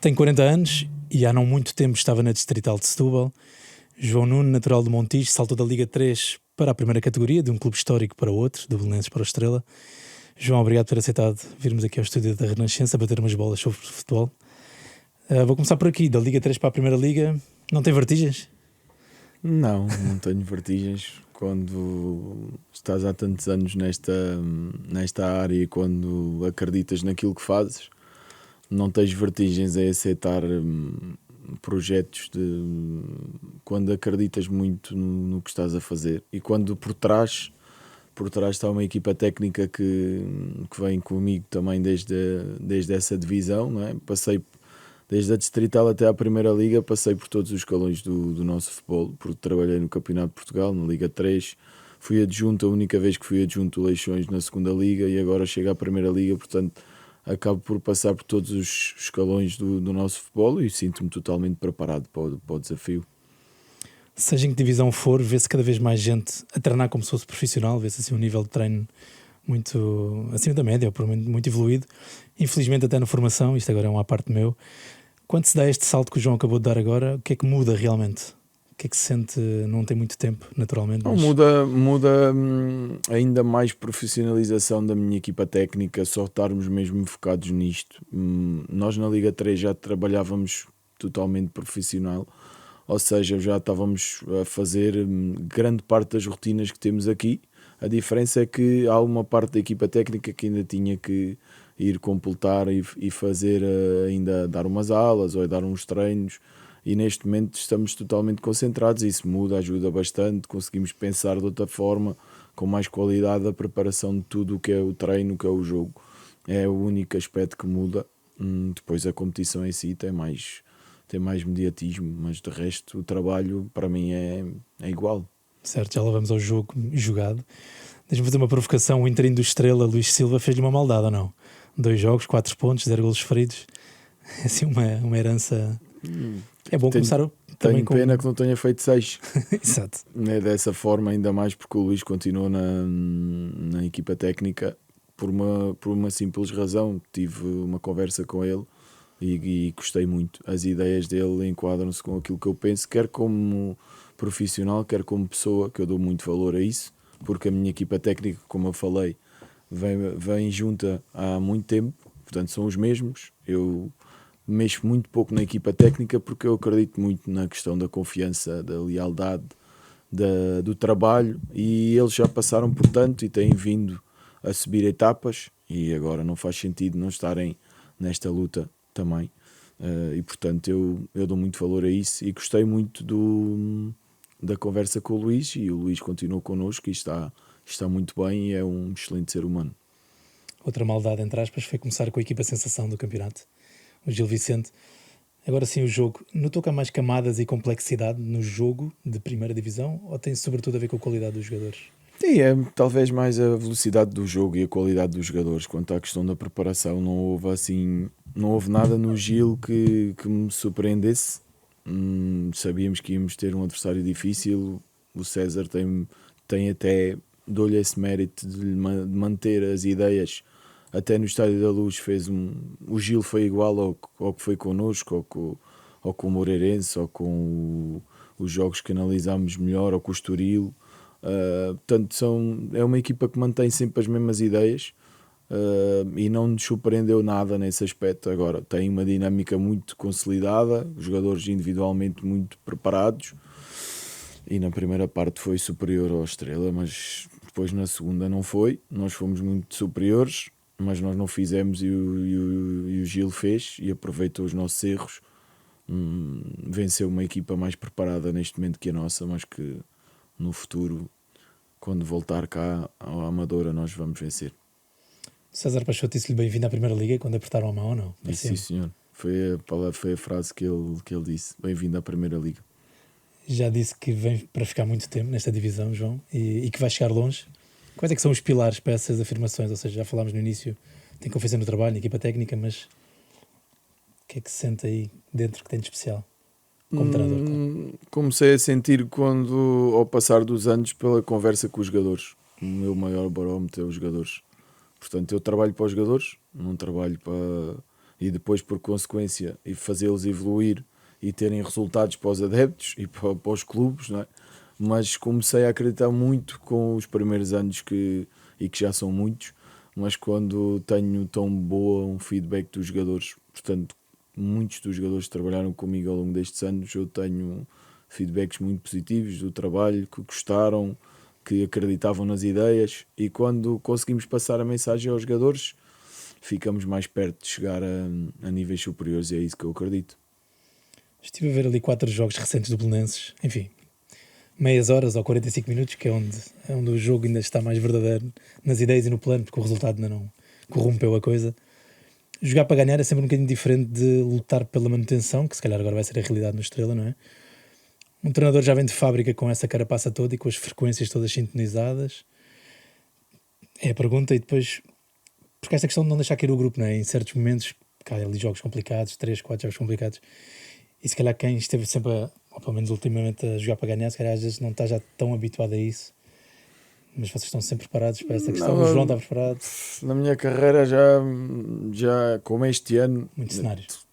Tem 40 anos e há não muito tempo estava na Distrital de Setúbal. João Nuno, natural de Montijo, saltou da Liga 3 para a primeira categoria, de um clube histórico para outro, do Belenenses para o Estrela. João, obrigado por ter aceitado virmos aqui ao estúdio da Renascença para ter umas bolas sobre futebol. Vou começar por aqui, da Liga 3 para a Primeira Liga. Não tem vertigens? Não tenho vertigens. Quando estás há tantos anos nesta área e quando acreditas naquilo que fazes, não tens vertigens a aceitar projetos quando acreditas muito no que estás a fazer. E quando por trás está uma equipa técnica que vem comigo também desde essa divisão, não é? Passei desde a Distrital até à Primeira Liga, passei por todos os escalões do nosso futebol, porque trabalhei no Campeonato de Portugal, na Liga 3, fui adjunto, a única vez que fui adjunto do Leixões na Segunda Liga e agora chego à Primeira Liga, portanto acabo por passar por todos os escalões do nosso futebol e sinto-me totalmente preparado para o desafio. Seja em que divisão for, vê-se cada vez mais gente a treinar como se fosse profissional, vê-se assim um nível de treino muito acima da média, muito evoluído. Infelizmente até na formação, isto agora é uma parte meu. Quando se dá este salto que o João acabou de dar agora, o que é que muda realmente? O que é que se sente? Não tem muito tempo, naturalmente. Mas... Muda ainda mais profissionalização da minha equipa técnica, só estarmos mesmo focados nisto. Nós na Liga 3 já trabalhávamos totalmente profissional, ou seja, já estávamos a fazer grande parte das rotinas que temos aqui. A diferença é que há uma parte da equipa técnica que ainda tinha que ir completar e fazer, ainda dar umas aulas ou dar uns treinos, e neste momento estamos totalmente concentrados. Isso muda, ajuda bastante, conseguimos pensar de outra forma, com mais qualidade, a preparação de tudo o que é o treino, o que é o jogo. É o único aspecto que muda. Depois a competição em si tem mais mediatismo, mas de resto o trabalho para mim é igual. Certo, já lá vamos ao jogo jogado. Deixa-me fazer uma provocação. O interino do Estrela, Luís Silva, fez-lhe uma maldade ou não? 2 jogos, 4 pontos, 0 golos feridos. É assim uma herança. É bom começar também tenho com... pena que não tenha feito 6. Exato. É dessa forma, ainda mais porque o Luís continua na equipa técnica por uma simples razão. Tive uma conversa com ele e gostei muito. As ideias dele enquadram-se com aquilo que eu penso, quer como profissional, quer como pessoa, que eu dou muito valor a isso, porque a minha equipa técnica, como eu falei, vem junta há muito tempo, portanto são os mesmos. Eu mexo muito pouco na equipa técnica porque eu acredito muito na questão da confiança, da lealdade, do trabalho, e eles já passaram por tanto e têm vindo a subir etapas, e agora não faz sentido não estarem nesta luta também. E portanto eu dou muito valor a isso e gostei muito da conversa com o Luís, e o Luís continuou connosco e está muito bem e é um excelente ser humano. Outra maldade, entre aspas, foi começar com a equipa sensação do campeonato, o Gil Vicente. Agora sim, o jogo, notou que há mais camadas e complexidade no jogo de primeira divisão, ou tem sobretudo a ver com a qualidade dos jogadores? Sim, é talvez mais a velocidade do jogo e a qualidade dos jogadores. Quanto à questão da preparação, não houve nada no Gil que me surpreendesse. Sabíamos que íamos ter um adversário difícil. O César tem até, dou-lhe esse mérito de manter as ideias. Até no Estádio da Luz o Gil foi igual ao que foi connosco, ou com o Moreirense, ou com os jogos que analisámos melhor, ou com o Estoril. Portanto, é uma equipa que mantém sempre as mesmas ideias, e não nos surpreendeu nada nesse aspecto. Agora, tem uma dinâmica muito consolidada, os jogadores individualmente muito preparados, e na primeira parte foi superior ao Estrela, mas depois na segunda não foi. Nós fomos muito superiores, mas nós não fizemos, e o Gil fez e aproveitou os nossos erros. Venceu uma equipa mais preparada neste momento que a nossa, mas que no futuro, quando voltar cá à Amadora, nós vamos vencer. César Peixoto disse-lhe bem-vindo à Primeira Liga quando apertaram a mão ou não? Disse, sim, senhor. Foi a frase que ele disse: bem-vindo à Primeira Liga. Já disse que vem para ficar muito tempo nesta divisão, João, e que vai chegar longe. Quais é que são os pilares para essas afirmações? Ou seja, já falámos no início, tem confiança no trabalho, na equipa técnica, mas o que é que se sente aí dentro que tem de especial? Como treinador, claro. Comecei a sentir ao passar dos anos, pela conversa com os jogadores. O meu maior barómetro é os jogadores. Portanto, eu trabalho para os jogadores, não trabalho e depois, por consequência, e fazê-los evoluir e terem resultados para os adeptos e para os clubes, não é? Mas comecei a acreditar muito com os primeiros anos e que já são muitos, mas quando tenho tão boa um feedback dos jogadores, portanto, muitos dos jogadores que trabalharam comigo ao longo destes anos, eu tenho feedbacks muito positivos do trabalho, que gostaram, que acreditavam nas ideias, e quando conseguimos passar a mensagem aos jogadores, ficamos mais perto de chegar a níveis superiores, e é isso que eu acredito. Estive a ver ali 4 jogos recentes do Belenenses, enfim, meias horas ou 45 minutos, que é onde o jogo ainda está mais verdadeiro nas ideias e no plano, porque o resultado ainda não corrompeu a coisa. Jogar para ganhar é sempre um bocadinho diferente de lutar pela manutenção, que se calhar agora vai ser a realidade no Estrela, não é? Um treinador já vem de fábrica com essa carapaça toda e com as frequências todas sintonizadas. É a pergunta, e depois, porque esta questão de não deixar cair o grupo, não é? Em certos momentos, cai ali jogos complicados, 3, 4 jogos complicados, e se calhar quem esteve sempre, ou pelo menos ultimamente, a jogar para ganhar, se calhar às vezes não está já tão habituado a isso. Mas vocês estão sempre preparados para esta questão? O João está preparado? Na minha carreira já como este ano, Muitos cenários.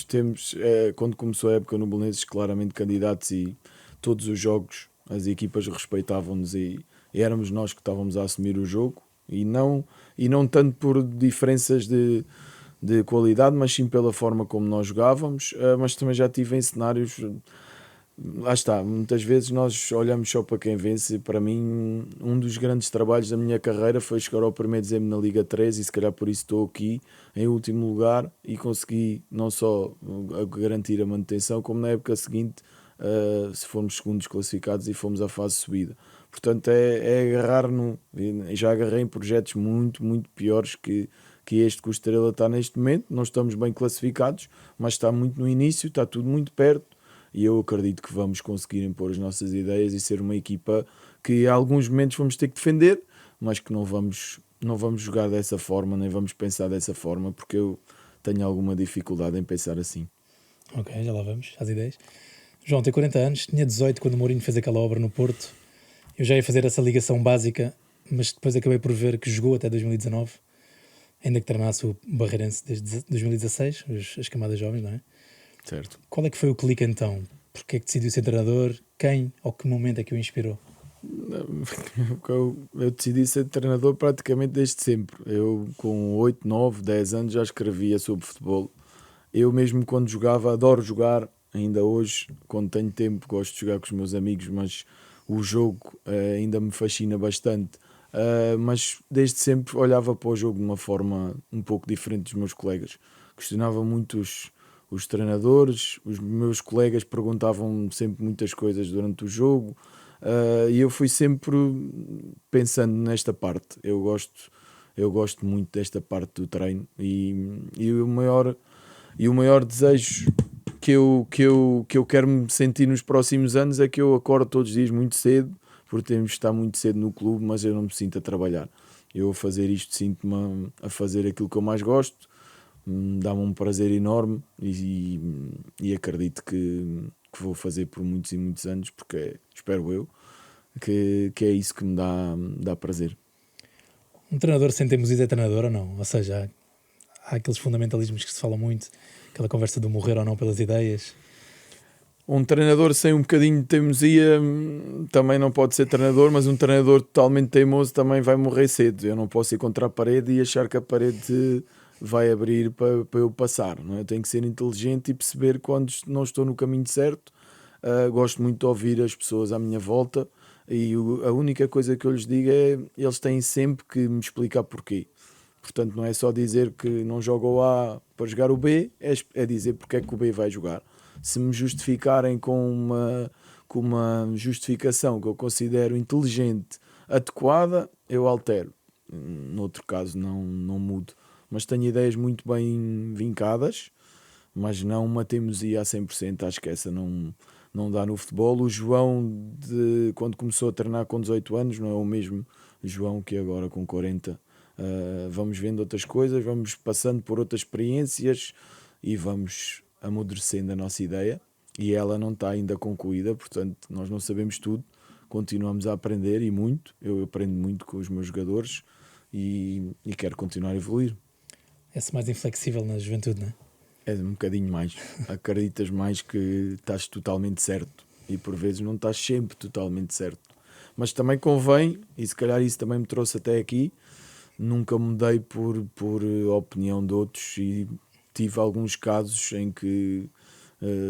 temos quando começou a época no Belenenses, claramente candidatos, e todos os jogos as equipas respeitavam-nos, e éramos nós que estávamos a assumir o jogo, e não tanto por diferenças de qualidade, mas sim pela forma como nós jogávamos. Mas também já tive em cenários, lá está, muitas vezes nós olhamos só para quem vence. Para mim, um dos grandes trabalhos da minha carreira foi chegar ao primeiro dezembro na Liga 3, e se calhar por isso estou aqui em último lugar, e consegui não só garantir a manutenção, como na época seguinte, se formos segundos classificados e fomos à fase de subida. Portanto, é agarrar já agarrei em projetos muito, muito piores que este que o Estrela está neste momento. Não estamos bem classificados, mas está muito no início, está tudo muito perto, e eu acredito que vamos conseguir impor as nossas ideias e ser uma equipa que a alguns momentos vamos ter que defender, mas que não vamos jogar dessa forma, nem vamos pensar dessa forma, porque eu tenho alguma dificuldade em pensar assim. Ok, já lá vamos, às ideias. João tem 40 anos, tinha 18 quando o Mourinho fez aquela obra no Porto. Eu já ia fazer essa ligação básica, mas depois acabei por ver que jogou até 2019, ainda que treinasse o Barreirense desde 2016, as camadas jovens, não é? Certo. Qual é que foi o clique então? Porque é que decidiu ser treinador? Quem ou que momento é que o inspirou? Eu decidi ser treinador praticamente desde sempre. Eu, com 8, 9, 10 anos, já escrevia sobre futebol. Eu mesmo, quando jogava, adoro jogar. Ainda hoje, quando tenho tempo, gosto de jogar com os meus amigos, mas o jogo ainda me fascina bastante. Mas desde sempre olhava para o jogo de uma forma um pouco diferente dos meus colegas. Questionava muito os treinadores, os meus colegas perguntavam sempre muitas coisas durante o jogo, e eu fui sempre pensando nesta parte. Eu gosto muito desta parte do treino, e o maior desejo que eu quero me sentir nos próximos anos é que eu acordo todos os dias muito cedo, porque temos de estar muito cedo no clube, mas eu não me sinto a trabalhar. Eu, a fazer isto, sinto-me a fazer aquilo que eu mais gosto, dá-me um prazer enorme, e acredito que vou fazer por muitos e muitos anos, porque espero eu que é isso que me dá prazer. Um treinador sem termos ido é treinador ou não? Ou seja, há aqueles fundamentalismos que se fala muito, aquela conversa do morrer ou não pelas ideias. Um treinador sem um bocadinho de teimosia também não pode ser treinador, mas um treinador totalmente teimoso também vai morrer cedo. Eu não posso ir contra a parede e achar que a parede vai abrir para eu passar, não é? Eu tenho que ser inteligente e perceber quando não estou no caminho certo. Gosto muito de ouvir as pessoas à minha volta, e a única coisa que eu lhes digo é: eles têm sempre que me explicar porquê. Portanto, não é só dizer que não joga o A para jogar o B, é dizer porque é que o B vai jogar. Se me justificarem com uma justificação que eu considero inteligente, adequada, eu altero. No outro caso, não mudo. Mas tenho ideias muito bem vincadas, mas não uma teimosia a 100%. Acho que essa não dá no futebol. O João, quando começou a treinar com 18 anos, não é o mesmo João que agora com 40. Vamos vendo outras coisas, vamos passando por outras experiências e vamos amadurecendo a nossa ideia, e ela não está ainda concluída. Portanto, nós não sabemos tudo, continuamos a aprender, e muito. Eu aprendo muito com os meus jogadores, e quero continuar a evoluir. É-se mais inflexível na juventude, não é? É um bocadinho mais. Acreditas mais que estás totalmente certo. E por vezes não estás sempre totalmente certo. Mas também convém, e se calhar isso também me trouxe até aqui, nunca mudei por opinião de outros e tive alguns casos em que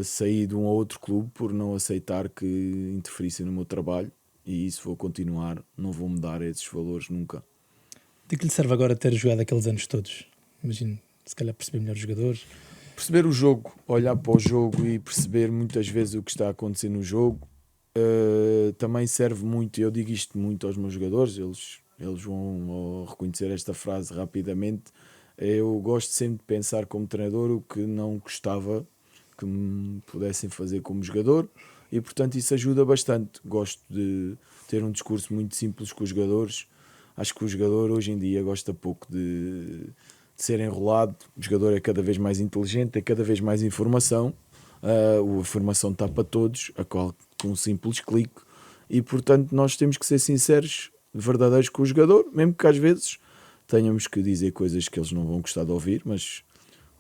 saí de um ou outro clube por não aceitar que interferissem no meu trabalho, e isso vou continuar, não vou mudar esses valores nunca. De que lhe serve agora ter jogado aqueles anos todos? Imagino, se calhar perceber melhor os jogadores. Perceber o jogo, olhar para o jogo e perceber muitas vezes o que está a acontecer no jogo, também serve muito. Eu digo isto muito aos meus jogadores, eles vão reconhecer esta frase rapidamente. Eu gosto sempre de pensar como treinador o que não gostava que me pudessem fazer como jogador, e portanto isso ajuda bastante. Gosto de ter um discurso muito simples com os jogadores. Acho que o jogador hoje em dia gosta pouco de ser enrolado. O jogador é cada vez mais inteligente, tem cada vez mais informação. A informação está para todos, a qual com um simples clique, e portanto nós temos que ser sinceros, verdadeiros com o jogador, mesmo que às vezes tenhamos que dizer coisas que eles não vão gostar de ouvir, mas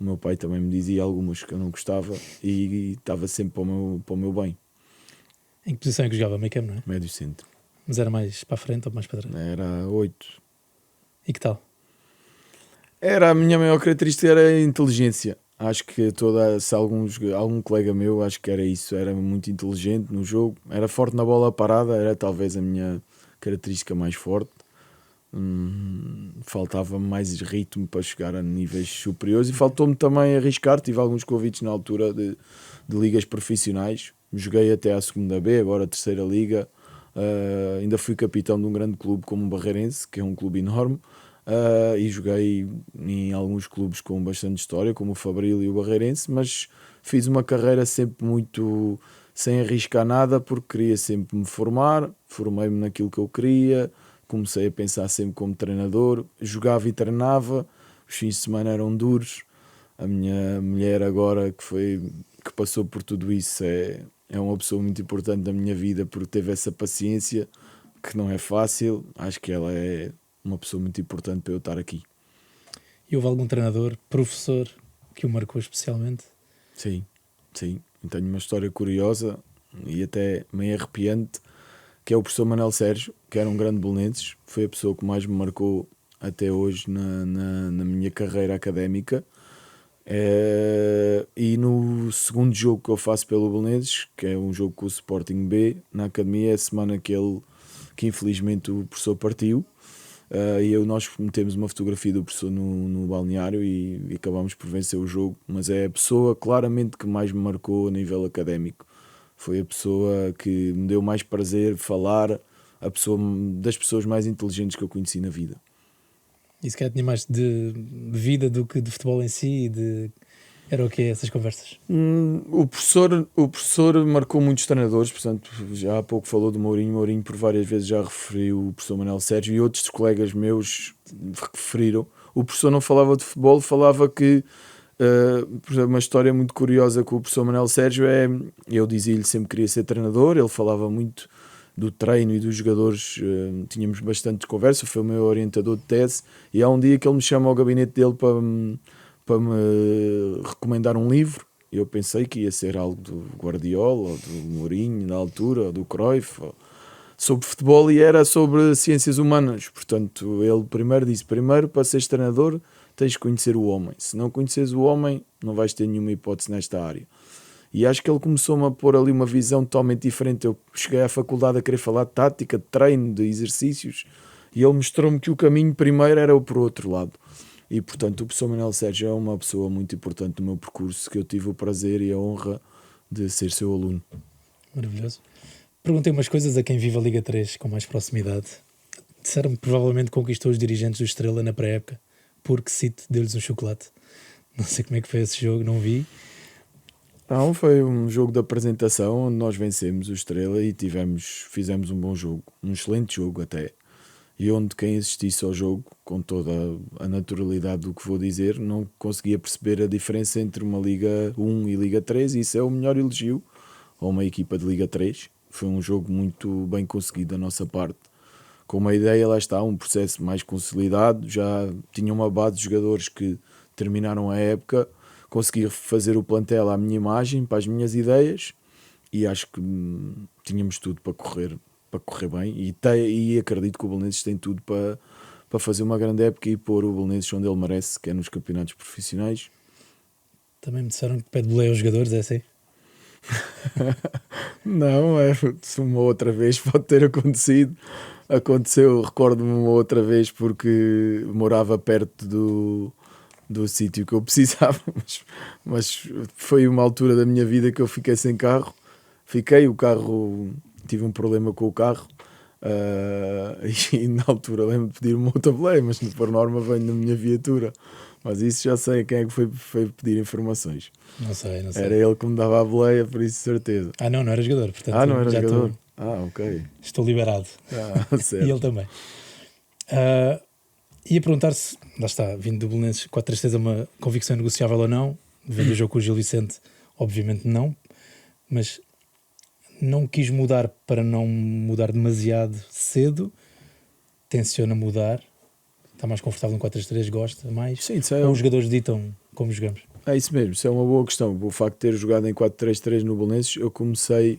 o meu pai também me dizia algumas que eu não gostava e estava sempre para o meu bem. Em que posição é que jogava? Meio campo, não é? Médio centro. Mas era mais para a frente ou mais para trás? Era 8. E que tal? A minha maior característica era a inteligência. Acho que se algum colega meu, acho que era isso, era muito inteligente no jogo, era forte na bola parada, era talvez a minha característica mais forte. Faltava mais ritmo para chegar a níveis superiores, e faltou-me também arriscar. Tive alguns convites na altura de ligas profissionais, joguei até à segunda B, agora a terceira liga. Ainda fui capitão de um grande clube como o Barreirense, que é um clube enorme. E joguei em alguns clubes com bastante história, como o Fabril e o Barreirense, mas fiz uma carreira sempre muito sem arriscar nada, porque queria sempre me formar. Formei-me naquilo que eu queria, comecei a pensar sempre como treinador, jogava e treinava. Os fins de semana eram duros. A minha mulher agora, que passou por tudo isso, é uma pessoa muito importante da minha vida, porque teve essa paciência, que não é fácil. Acho que ela é uma pessoa muito importante para eu estar aqui. E houve algum treinador, professor, que o marcou especialmente? Sim. Eu tenho uma história curiosa e até meio arrepiante, que é o professor Manuel Sérgio, que era um grande belenenses. Foi a pessoa que mais me marcou até hoje na minha carreira académica. E no segundo jogo que eu faço pelo Belenenses, que é um jogo com o Sporting B, na academia, é a semana que infelizmente o professor partiu. Nós metemos uma fotografia do professor no balneário e acabámos por vencer o jogo. Mas é a pessoa claramente que mais me marcou a nível académico. Foi a pessoa que me deu mais prazer falar, das pessoas mais inteligentes que eu conheci na vida. E se calhar tinha mais de vida do que de futebol em si? Era o que essas conversas? O professor marcou muitos treinadores, portanto, já há pouco falou do Mourinho. Mourinho por várias vezes já referiu o professor Manuel Sérgio, e outros colegas meus referiram. O professor não falava de futebol, falava que, por exemplo, uma história muito curiosa com o professor Manuel Sérgio eu dizia-lhe sempre que queria ser treinador. Ele falava muito do treino e dos jogadores, tínhamos bastante conversa, foi o meu orientador de tese, e há um dia que ele me chama ao gabinete dele para me recomendar um livro. Eu pensei que ia ser algo do Guardiola ou do Mourinho na altura, ou do Cruyff, sobre futebol, e era sobre ciências humanas. Portanto, ele primeiro disse: primeiro, para seres treinador tens de conhecer o homem, se não conheces o homem não vais ter nenhuma hipótese nesta área. E acho que ele começou-me a pôr ali uma visão totalmente diferente. Eu cheguei à faculdade a querer falar de tática, de treino, de exercícios, e ele mostrou-me que o caminho primeiro era por outro lado. E portanto o professor Manuel Sérgio é uma pessoa muito importante no meu percurso, que eu tive o prazer e a honra de ser seu aluno. Maravilhoso. Perguntei umas coisas a quem vive a Liga 3 com mais proximidade. Disseram-me que provavelmente conquistou os dirigentes do Estrela na pré-época, porque Cito deu-lhes um chocolate. Não sei como é que foi esse jogo, não vi. Não, foi um jogo de apresentação onde nós vencemos o Estrela e fizemos um bom jogo, um excelente jogo até. E onde quem assistisse ao jogo, com toda a naturalidade do que vou dizer, não conseguia perceber a diferença entre uma Liga 1 e Liga 3, e isso é o melhor elogio a uma equipa de Liga 3. Foi um jogo muito bem conseguido da nossa parte, com uma ideia, lá está, um processo mais consolidado. Já tinha uma base de jogadores que terminaram a época, consegui fazer o plantel à minha imagem, para as minhas ideias, e acho que tínhamos tudo para correr bem, e acredito que o Belenenses tem tudo para fazer uma grande época e pôr o Belenenses onde ele merece, que é nos campeonatos profissionais. Também me disseram que pede boleia aos jogadores, é assim? Não, uma outra vez pode ter acontecido. Aconteceu, recordo-me uma outra vez porque morava perto do sítio que eu precisava, mas foi uma altura da minha vida que eu fiquei sem carro. Tive um problema com o carro, e na altura lembro de pedir uma outra boleia, mas por norma venho na minha viatura. Mas isso já sei quem é que foi pedir informações. Não sei. Era ele que me dava a boleia, por isso certeza. Não era jogador, portanto Não era já jogador? Ok. estou liberado. Certo. E ele também. Ia perguntar se, lá está, vindo do Belenenses, 4-3-3 é uma convicção negociável ou não. Vendo o jogo com o Gil Vicente, obviamente não, mas não quis mudar para não mudar demasiado cedo, tenciona mudar, está mais confortável no 4-3-3, gosta mais. Sim, ou os jogadores ditam como jogamos? É isso mesmo, isso é uma boa questão. O facto de ter jogado em 4-3-3 no Belenenses, eu comecei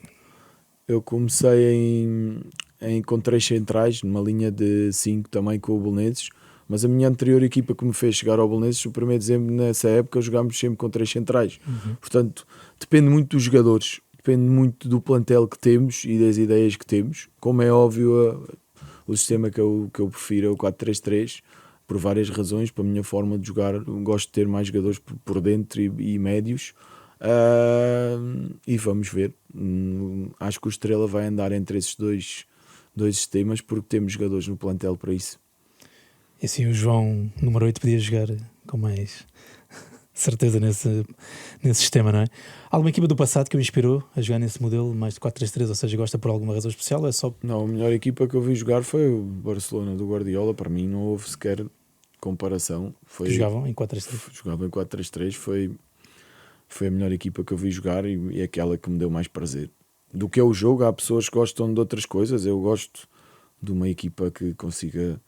com 3 centrais, numa linha de 5 também com o Belenenses, mas a minha anterior equipa que me fez chegar ao Belenenses, o 1º de dezembro, nessa época, jogámos sempre com 3 centrais. Portanto, depende muito dos jogadores, depende muito do plantel que temos e das ideias que temos. Como é óbvio, o sistema que eu prefiro é o 4-3-3, por várias razões. Para a minha forma de jogar, gosto de ter mais jogadores por dentro e médios, e vamos ver. Acho que o Estrela vai andar entre esses dois sistemas, porque temos jogadores no plantel para isso. E assim o João, número 8, podia jogar com mais certeza nesse sistema, não é? Alguma equipa do passado que o inspirou a jogar nesse modelo mais de 4-3-3, ou seja, gosta por alguma razão especial? Ou é só... Não, a melhor equipa que eu vi jogar foi o Barcelona do Guardiola. Para mim não houve sequer comparação. Jogavam em 4-3-3? Jogavam em 4-3-3, foi a melhor equipa que eu vi jogar e aquela que me deu mais prazer. Do que é o jogo, há pessoas que gostam de outras coisas. Eu gosto de uma equipa que consiga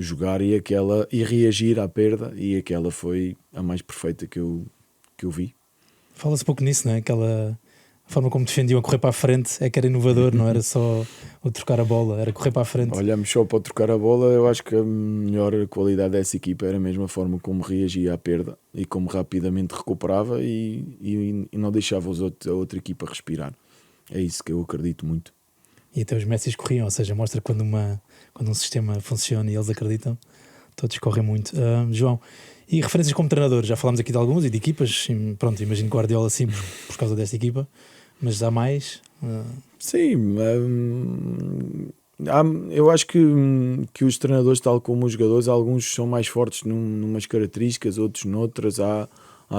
jogar e reagir à perda, e aquela foi a mais perfeita que eu vi. Fala-se pouco nisso, não é? Aquela forma como defendiam a correr para a frente é que era inovador, não era só o trocar a bola, era correr para a frente. Olhamos só para trocar a bola. Eu acho que a melhor qualidade dessa equipa era mesmo a forma como reagia à perda e como rapidamente recuperava e não deixava a outra equipa respirar. É isso que eu acredito muito. E até os Messis corriam, ou seja, mostra quando um sistema funciona e eles acreditam, todos correm muito. João, e referências como treinador? Já falámos aqui de alguns e de equipas, pronto, imagino Guardiola sim por causa desta equipa, mas há mais? Sim, eu acho que os treinadores, tal como os jogadores, alguns são mais fortes numas características, outros noutras. Há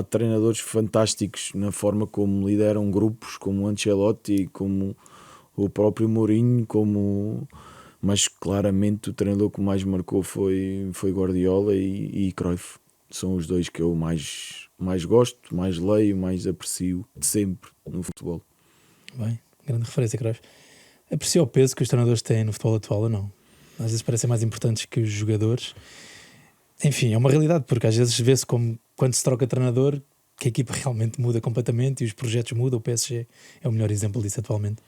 treinadores fantásticos na forma como lideram grupos, como o Ancelotti, como o próprio Mourinho, mas claramente o treinador que mais marcou foi Guardiola e Cruyff. São os dois que eu mais gosto, mais leio, mais aprecio de sempre no futebol. Bem, grande referência, Cruyff. Aprecia o peso que os treinadores têm no futebol atual ou não? Às vezes parecem mais importantes que os jogadores. Enfim, é uma realidade, porque às vezes vê-se como quando se troca treinador que a equipa realmente muda completamente e os projetos mudam. O PSG é o melhor exemplo disso atualmente.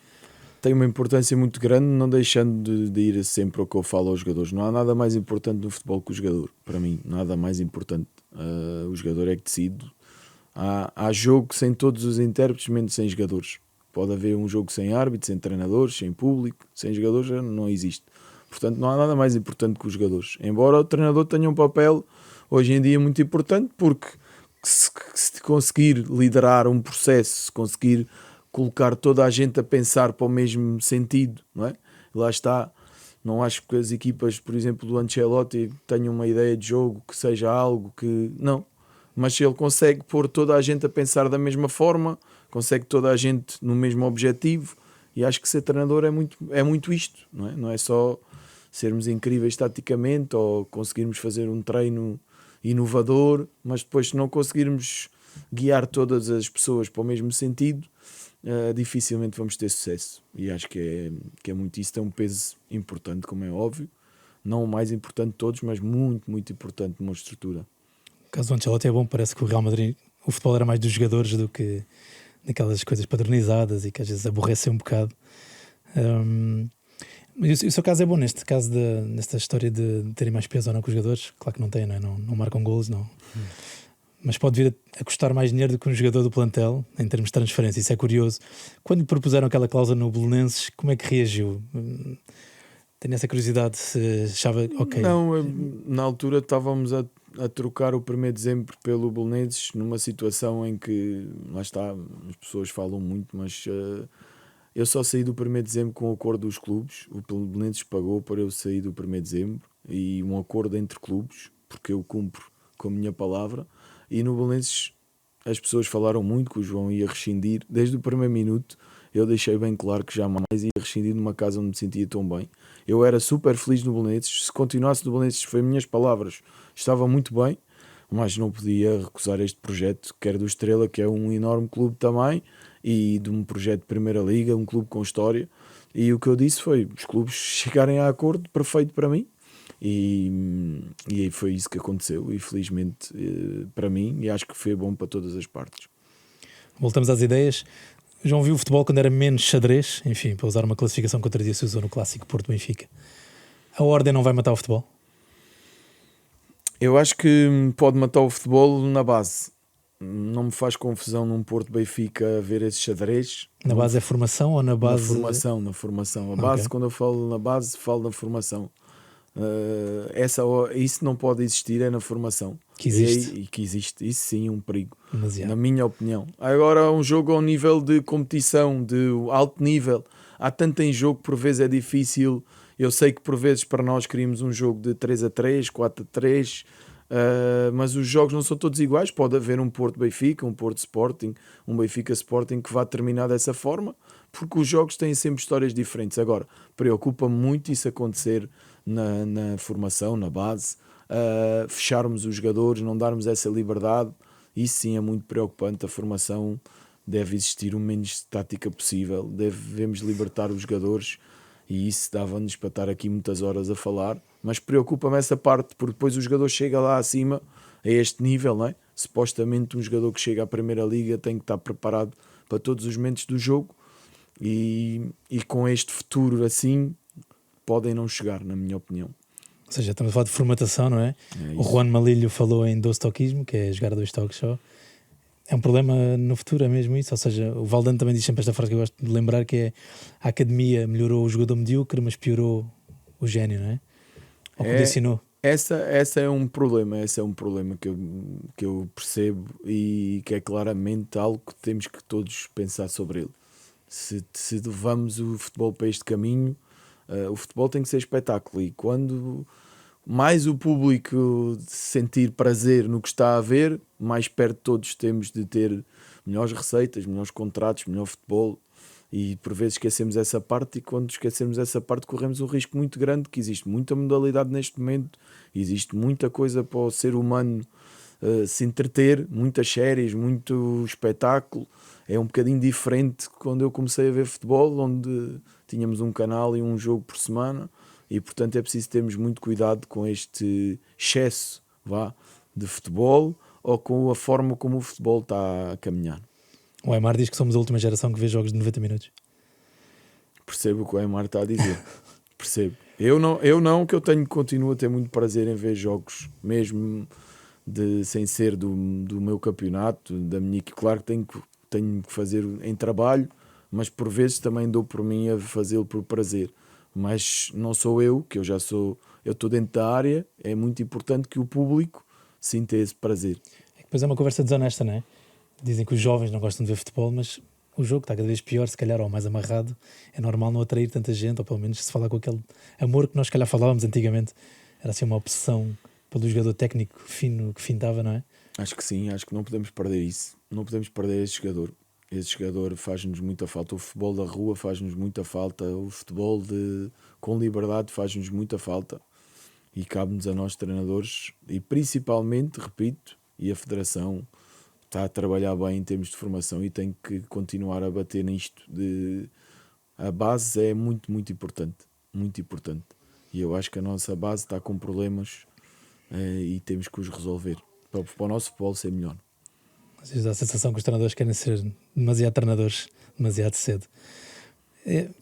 Tem uma importância muito grande, não deixando de ir sempre ao que eu falo aos jogadores. Não há nada mais importante no futebol que o jogador, para mim, nada mais importante. O jogador é que decide. Há jogo sem todos os intérpretes, menos sem jogadores. Pode haver um jogo sem árbitros, sem treinadores, sem público, sem jogadores não existe. Portanto, não há nada mais importante que os jogadores. Embora o treinador tenha um papel hoje em dia muito importante, porque se conseguir liderar um processo, se conseguir colocar toda a gente a pensar para o mesmo sentido, não é? Lá está. Não acho que as equipas, por exemplo, do Ancelotti tenham uma ideia de jogo que seja algo que... Não. Mas se ele consegue pôr toda a gente a pensar da mesma forma, consegue toda a gente no mesmo objetivo, e acho que ser treinador é muito isto, não é? Não é só sermos incríveis taticamente ou conseguirmos fazer um treino inovador, mas depois, se não conseguirmos guiar todas as pessoas para o mesmo sentido, dificilmente vamos ter sucesso. E acho que é muito isso. Tem um peso importante, como é óbvio, não o mais importante de todos, mas muito, muito importante numa estrutura. O caso do Ancelotti é bom, parece que o Real Madrid, o futebol era mais dos jogadores do que daquelas coisas padronizadas e que às vezes aborrecem um bocado. Mas o seu caso é bom neste caso, nesta história de terem mais peso ou não com os jogadores. Claro que não tem, não é? Não marcam golos, não. Mas pode vir a custar mais dinheiro do que um jogador do plantel em termos de transferência. Isso é curioso. Quando lhe propuseram aquela cláusula no Belenenses, como é que reagiu? Tenho essa curiosidade, se achava ok. Não, na altura estávamos a trocar o 1º de dezembro pelo Belenenses, numa situação em que, lá está, as pessoas falam muito, mas eu só saí do 1º de dezembro com o acordo dos clubes. O Belenenses pagou para eu sair do 1º de dezembro e um acordo entre clubes, porque eu cumpro com a minha palavra. E no Belenenses as pessoas falaram muito que o João ia rescindir. Desde o primeiro minuto eu deixei bem claro que jamais ia rescindir numa casa onde me sentia tão bem. Eu era super feliz no Belenenses. Se continuasse no Belenenses, foi minhas palavras, estava muito bem, mas não podia recusar este projeto, que era do Estrela, que é um enorme clube também, e de um projeto de Primeira Liga, um clube com história. E o que eu disse foi, os clubes chegarem a acordo, perfeito para mim. E foi isso que aconteceu, e felizmente para mim, e acho que foi bom para todas as partes. Voltamos às ideias. João viu o futebol quando era menos xadrez, enfim, para usar uma classificação que outro dia se usou no clássico Porto-Benfica. A ordem não vai matar o futebol? Eu acho que pode matar o futebol na base. Não me faz confusão num Porto-Benfica ver esse xadrez. Na base é formação ou na base... Na formação. A base, quando eu falo na base, falo na formação. Isso não pode existir, é na formação. Que existe. E que existe. Isso sim é um perigo, Demasiado. na minha opinião. Agora, um jogo ao nível de competição, de alto nível, há tanto em jogo que por vezes é difícil. Eu sei que por vezes para nós queríamos um jogo de 3-3, 4-3, mas os jogos não são todos iguais. Pode haver um Porto-Benfica, um Porto-Sporting, um Benfica-Sporting que vá terminar dessa forma, porque os jogos têm sempre histórias diferentes. Agora, preocupa-me muito isso acontecer na formação, na base, fecharmos os jogadores, não darmos essa liberdade. Isso sim é muito preocupante. A formação deve existir o menos tática possível, devemos libertar os jogadores, e isso dava-nos para estar aqui muitas horas a falar, mas preocupa-me essa parte, porque depois o jogador chega lá acima, a este nível, não é? Supostamente um jogador que chega à Primeira Liga tem que estar preparado para todos os momentos do jogo, e com este futuro assim podem não chegar, na minha opinião. Ou seja, estamos a falar de formatação, não é? O Juan Malilho falou em dostoquismo, que é jogar 2 toques só. É um problema no futuro, é mesmo isso? Ou seja, o Valdano também diz sempre esta frase que eu gosto de lembrar, que é: a academia melhorou o jogador medíocre, mas piorou o gênio, não é? Ou condicionou. Esse é um problema que eu percebo, e que é claramente algo que temos que todos pensar sobre ele. Se levamos o futebol para este caminho, o futebol tem que ser espetáculo, e quando mais o público sentir prazer no que está a ver, mais perto todos temos de ter melhores receitas, melhores contratos, melhor futebol. E por vezes esquecemos essa parte, e quando esquecemos essa parte corremos um risco muito grande, que existe muita modalidade neste momento, existe muita coisa para o ser humano se entreter, muitas séries, muito espetáculo. É um bocadinho diferente quando eu comecei a ver futebol, onde tínhamos um canal e um jogo por semana, e portanto é preciso termos muito cuidado com este excesso de futebol, ou com a forma como o futebol está a caminhar. O Aymar diz que somos a última geração que vê jogos de 90 minutos. Percebo o que o Aymar está a dizer. Percebo. Eu não, que eu continuo a ter muito prazer em ver jogos, mesmo sem ser do meu campeonato, da minha equipe. Claro que tenho que fazer em trabalho, mas por vezes também dou por mim a fazê-lo por prazer. Mas não sou eu, que eu estou dentro da área. É muito importante que o público sinta esse prazer. Depois é uma conversa desonesta, não é? Dizem que os jovens não gostam de ver futebol, mas o jogo está cada vez pior, se calhar, ou mais amarrado. É normal não atrair tanta gente, ou pelo menos se falar com aquele amor que nós, se calhar, falávamos antigamente. Era assim uma obsessão pelo jogador técnico fino que fintava, não é? Acho que sim, acho que não podemos perder isso. Não podemos perder esse jogador. Esse jogador faz-nos muita falta. O futebol da rua faz-nos muita falta. O futebol com liberdade faz-nos muita falta. E cabe-nos a nós, treinadores, e principalmente, repito, e a Federação está a trabalhar bem em termos de formação, e tem que continuar a bater nisto. A base é muito, muito importante. Muito importante. E eu acho que a nossa base está com problemas, e temos que os resolver. para o nosso futebol ser melhor. Às vezes dá a sensação que os treinadores querem ser demasiado treinadores, demasiado cedo.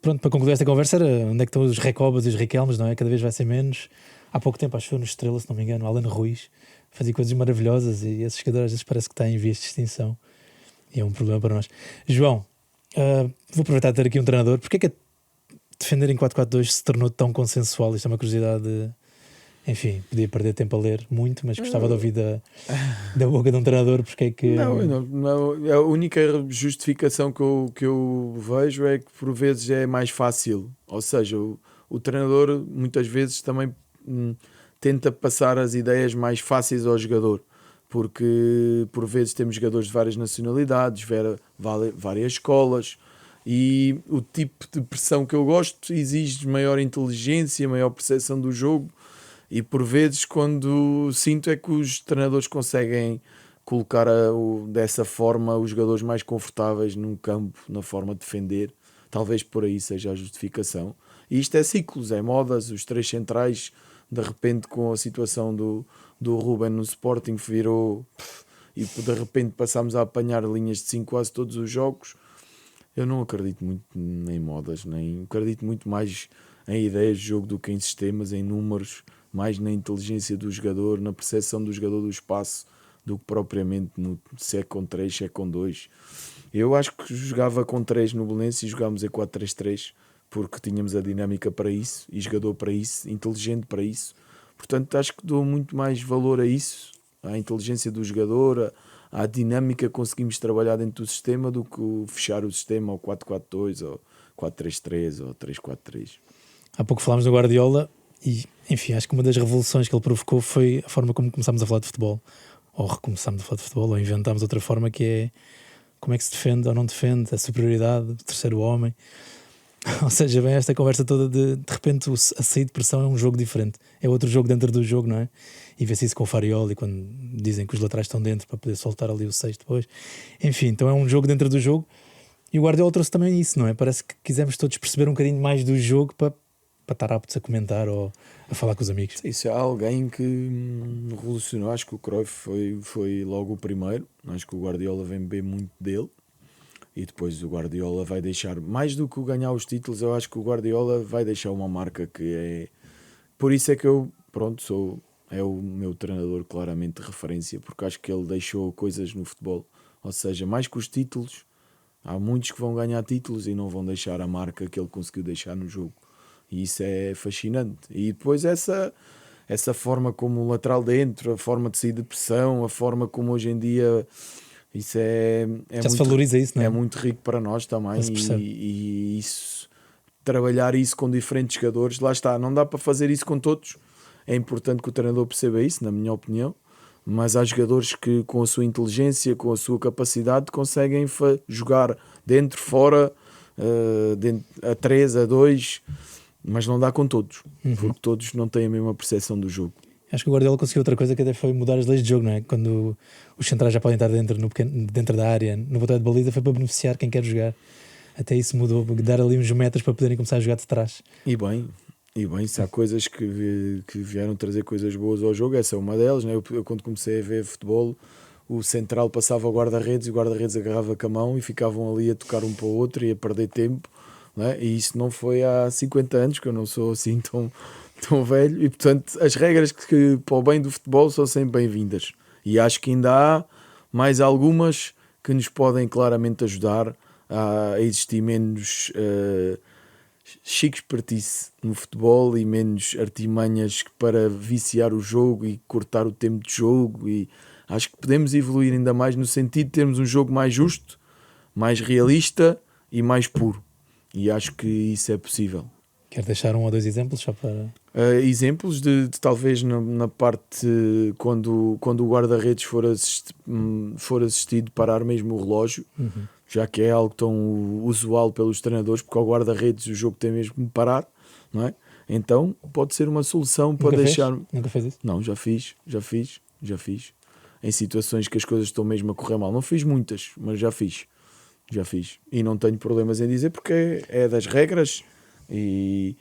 Pronto, para concluir esta conversa, era onde é que estão os Recobas e os Riquelmes, não é? Cada vez vai ser menos. Há pouco tempo, acho que foi no Estrela, se não me engano, Alan Ruiz fazia coisas maravilhosas e esses jogadores às vezes parece que têm em vias de extinção e é um problema para nós. João, vou aproveitar de ter aqui um treinador. Porquê é que defender em 4-4-2 se tornou tão consensual? Isto é uma curiosidade. Enfim, podia perder tempo a ler muito, mas gostava de ouvir da boca de um treinador. Porque é que... Não, a única justificação que eu vejo é que por vezes é mais fácil. Ou seja, o treinador muitas vezes também tenta passar as ideias mais fáceis ao jogador, porque por vezes temos jogadores de várias nacionalidades, várias escolas, e o tipo de pressão que eu gosto exige maior inteligência, maior percepção do jogo. E por vezes, quando sinto, é que os treinadores conseguem colocar dessa forma os jogadores mais confortáveis num campo, na forma de defender. Talvez por aí seja a justificação. E isto é ciclos, é modas. Os três centrais, de repente, com a situação do Ruben no Sporting, virou... E de repente passámos a apanhar linhas de 5 quase todos os jogos. Eu não acredito muito em modas, nem acredito muito mais em ideias de jogo do que em sistemas, em números, mais na inteligência do jogador, na percepção do jogador do espaço, do que propriamente se é com 3, se é com 2. Eu acho que jogava com 3 no Belenenses e jogámos em 4-3-3, porque tínhamos a dinâmica para isso, e jogador para isso, inteligente para isso. Portanto, acho que dou muito mais valor a isso, à inteligência do jogador, à dinâmica que conseguimos trabalhar dentro do sistema, do que fechar o sistema ao 4-4-2, ou 4-3-3, ou 3-4-3. Há pouco falámos do Guardiola. E, enfim, acho que uma das revoluções que ele provocou foi a forma como começámos a falar de futebol. Ou recomeçámos a falar de futebol, ou inventámos outra forma, que é como é que se defende ou não defende, a superioridade, o terceiro homem. Ou seja, vem esta conversa toda de repente a saída de pressão é um jogo diferente. É outro jogo dentro do jogo, não é? E vê-se isso com o Farioli, quando dizem que os laterais estão dentro para poder soltar ali o 6 depois. Enfim, então é um jogo dentro do jogo. E o Guardiola trouxe também isso, não é? Parece que quisemos todos perceber um bocadinho mais do jogo para estar aptos a comentar ou a falar com os amigos. Isso é alguém que revolucionou. Acho que o Cruyff foi logo o primeiro. Acho que o Guardiola vem beber muito dele. E depois o Guardiola vai deixar, mais do que ganhar os títulos, eu acho que o Guardiola vai deixar uma marca que é... Por isso é que eu, é o meu treinador claramente de referência, porque acho que ele deixou coisas no futebol. Ou seja, mais que os títulos, há muitos que vão ganhar títulos e não vão deixar a marca que ele conseguiu deixar no jogo. E isso é fascinante. E depois essa forma como o lateral dentro, a forma de sair de pressão, a forma como hoje em dia isso já muito, se valoriza isso, não é? É muito rico para nós também. E isso, trabalhar isso com diferentes jogadores, lá está, não dá para fazer isso com todos. É importante que o treinador perceba isso, na minha opinião. Mas há jogadores que, com a sua inteligência, com a sua capacidade, conseguem jogar dentro, fora, a 3, a 2. Mas não dá com todos, porque todos não têm a mesma percepção do jogo. Acho que o Guardiola conseguiu outra coisa que até foi mudar as leis de jogo, não é? Quando os centrais já podem estar dentro da área, no botão de baliza, foi para beneficiar quem quer jogar. Até isso mudou, dar ali uns metros para poderem começar a jogar de trás. E bem, se há coisas que vieram trazer coisas boas ao jogo, essa é uma delas, né? Eu quando comecei a ver futebol, o central passava o guarda-redes e o guarda-redes agarrava com a mão e ficavam ali a tocar um para o outro e a perder tempo. É? E isso não foi há 50 anos, que eu não sou assim tão velho, e portanto as regras que para o bem do futebol são sempre bem-vindas, e acho que ainda há mais algumas que nos podem claramente ajudar a existir menos chique-espertice no futebol e menos artimanhas para viciar o jogo e cortar o tempo de jogo, e acho que podemos evoluir ainda mais no sentido de termos um jogo mais justo, mais realista e mais puro. E acho que isso é possível. Quer deixar 1 ou 2 exemplos só para... Exemplos de talvez na parte quando o guarda-redes for assistido parar mesmo o relógio, já que é algo tão usual pelos treinadores, porque ao guarda-redes o jogo tem mesmo que parar, não é? Então pode ser uma solução para deixar... Nunca fez isso? Não, já fiz. Em situações que as coisas estão mesmo a correr mal. Não fiz muitas, mas já fiz. E não tenho problemas em dizer, porque é das regras e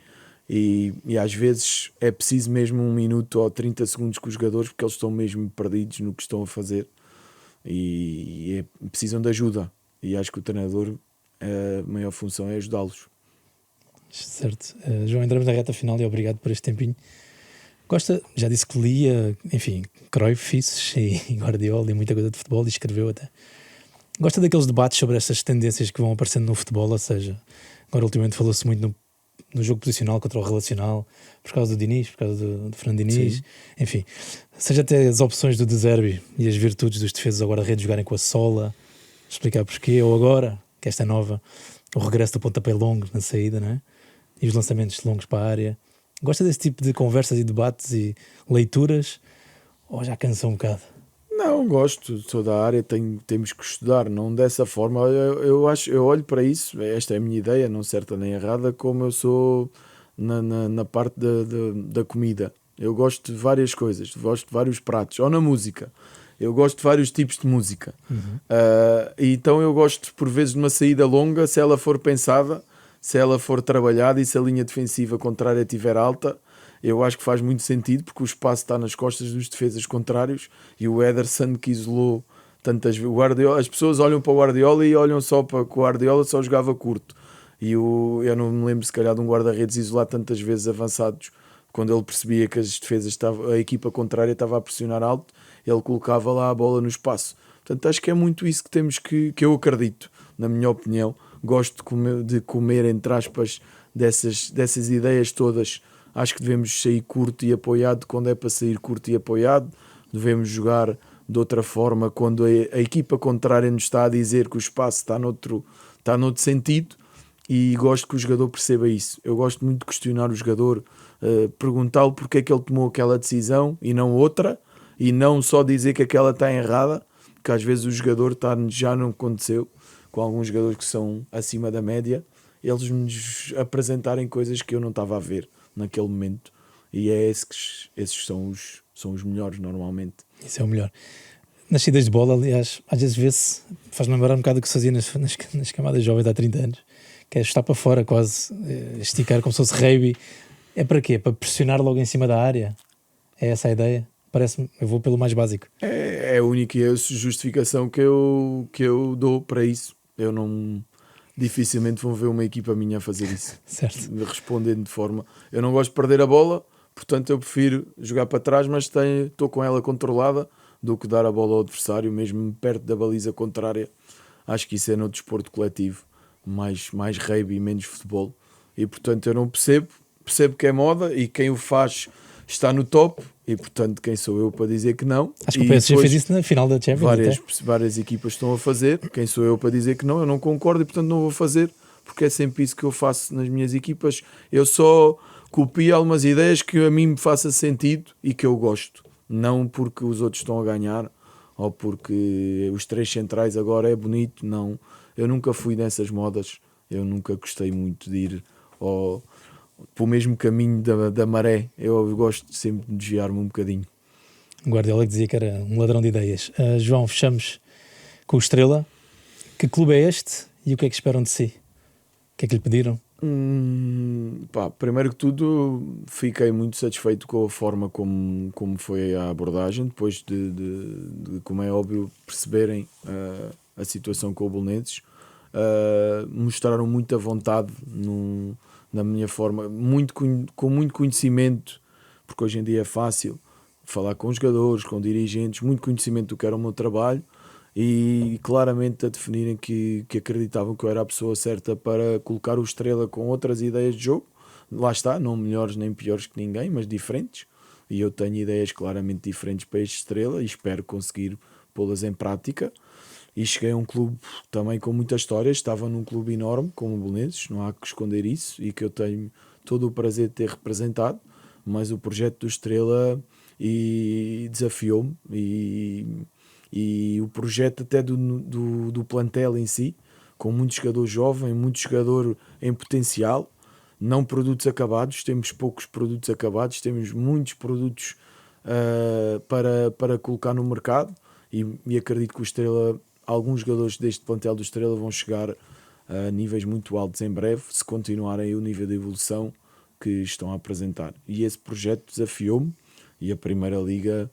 E às vezes é preciso mesmo 1 minuto ou 30 segundos com os jogadores, porque eles estão mesmo perdidos no que estão a fazer e precisam de ajuda. E acho que o treinador, a maior função é ajudá-los. Certo. João, entramos na reta final e obrigado por este tempinho. Gosta, já disse que lia, enfim, Cruyff, Fisches e Guardiola e muita coisa de futebol, e escreveu até. Gosta daqueles debates sobre estas tendências que vão aparecendo no futebol, ou seja, agora ultimamente falou-se muito no jogo posicional contra o relacional, por causa do Diniz, por causa do Fernando Diniz, Sim. enfim, seja até as opções do De Zerbi e as virtudes dos defesas ao guarda-redes jogarem com a sola, explicar porquê, ou agora, que esta é nova, o regresso do pontapé longo na saída, não é? E os lançamentos longos para a área. Gosta desse tipo de conversas e debates e leituras, ou já cansa um bocado? Não, gosto, sou da área, temos que estudar, não dessa forma. Eu olho para isso, esta é a minha ideia, não certa nem errada, como eu sou na parte da comida. Eu gosto de várias coisas, gosto de vários pratos, ou na música. Eu gosto de vários tipos de música. Então eu gosto, por vezes, de uma saída longa, se ela for pensada, se ela for trabalhada e se a linha defensiva contrária estiver alta, eu acho que faz muito sentido, porque o espaço está nas costas dos defesas contrários, e o Ederson, que isolou tantas vezes o Guardiola, as pessoas olham para o Guardiola e olham só para que o Guardiola só jogava curto, e eu não me lembro se calhar de um guarda-redes isolar tantas vezes avançados. Quando ele percebia que as defesas a equipa contrária estava a pressionar alto, ele colocava lá a bola no espaço. Portanto, acho que é muito isso que temos que eu acredito, na minha opinião. Gosto de comer entre aspas, dessas ideias todas. Acho que devemos sair curto e apoiado quando é para sair curto e apoiado. Devemos jogar de outra forma quando a equipa contrária nos está a dizer que o espaço está noutro sentido, e gosto que o jogador perceba isso. Eu gosto muito de questionar o jogador, perguntá-lo porque é que ele tomou aquela decisão e não outra, e não só dizer que aquela está errada, que às vezes o jogador já não aconteceu com alguns jogadores que são acima da média, eles nos apresentarem coisas que eu não estava a ver naquele momento, e esses são os melhores normalmente. Isso é o melhor. Nas saídas de bola, aliás, às vezes vê-se, faz-me lembrar um bocado o que se fazia nas camadas jovens de há 30 anos, que é estar para fora quase, esticar como se fosse rugby. É para quê? Para pressionar logo em cima da área? É essa a ideia? Parece-me, eu vou pelo mais básico. É a única justificação que eu dou para isso. Eu não... Dificilmente vão ver uma equipa minha a fazer isso. Certo. Respondendo de forma... Eu não gosto de perder a bola, portanto eu prefiro jogar para trás, mas estou com ela controlada, do que dar a bola ao adversário, mesmo perto da baliza contrária. Acho que isso é no desporto coletivo, mais rugby e menos futebol. E portanto eu não percebo que é moda, e quem o faz está no top, e portanto quem sou eu para dizer que não? Acho que o PSG fez isso na final da Champions. Várias equipas estão a fazer, quem sou eu para dizer que não? Eu não concordo, e portanto não vou fazer, porque é sempre isso que eu faço nas minhas equipas. Eu só copio algumas ideias que a mim me faça sentido e que eu gosto, não porque os outros estão a ganhar ou porque os 3 centrais agora é bonito. Não, eu nunca fui nessas modas, eu nunca gostei muito de ir pelo mesmo caminho da maré. Eu gosto sempre de desviar-me um bocadinho. Guardiola que dizia que era um ladrão de ideias. João, fechamos com o Estrela. Que clube é este e o que é que esperam de si? O que é que lhe pediram? Primeiro que tudo, fiquei muito satisfeito com a forma como foi a abordagem, depois de como é óbvio, perceberem a situação com o Belenenses. Mostraram muita vontade na minha forma, com muito conhecimento, porque hoje em dia é fácil falar com jogadores, com dirigentes, muito conhecimento do que era o meu trabalho, e claramente a definirem que acreditavam que eu era a pessoa certa para colocar o Estrela com outras ideias de jogo. Lá está, não melhores nem piores que ninguém, mas diferentes, e eu tenho ideias claramente diferentes para este Estrela e espero conseguir pô-las em prática. E cheguei a um clube também com muita história, estava num clube enorme como o Belenenses, não há que esconder isso, e que eu tenho todo o prazer de ter representado, mas o projeto do Estrela desafiou-me, e o projeto até do plantel em si, com muito jogador jovem, muito jogador em potencial, não produtos acabados, temos poucos produtos acabados, temos muitos produtos para colocar no mercado, e acredito que o Estrela, alguns jogadores deste plantel do Estrela vão chegar a níveis muito altos em breve, se continuarem o nível de evolução que estão a apresentar. E esse projeto desafiou-me, e a Primeira Liga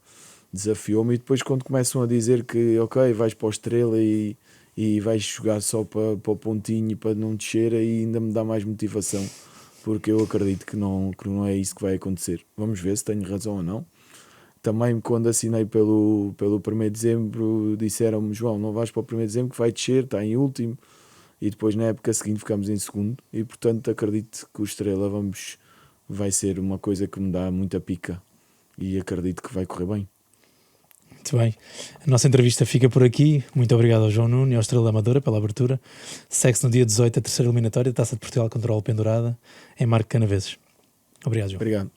desafiou-me, e depois quando começam a dizer que ok, vais para o Estrela e vais jogar só para o pontinho para não descer, aí ainda me dá mais motivação, porque eu acredito que não é isso que vai acontecer. Vamos ver se tenho razão ou não. Também quando assinei pelo 1º de dezembro disseram-me: João, não vais para o 1º de dezembro que vai descer, está em último, e depois na época seguinte ficamos em segundo, e portanto acredito que o Estrela vai ser uma coisa que me dá muita pica e acredito que vai correr bem. Muito bem, a nossa entrevista fica por aqui. Muito obrigado ao João Nuno e ao Estrela da Amadora pela abertura. Segue-se no dia 18 a terceira eliminatória da Taça de Portugal contra o Alpendurada em Marco Canaveses. Obrigado, João. Obrigado.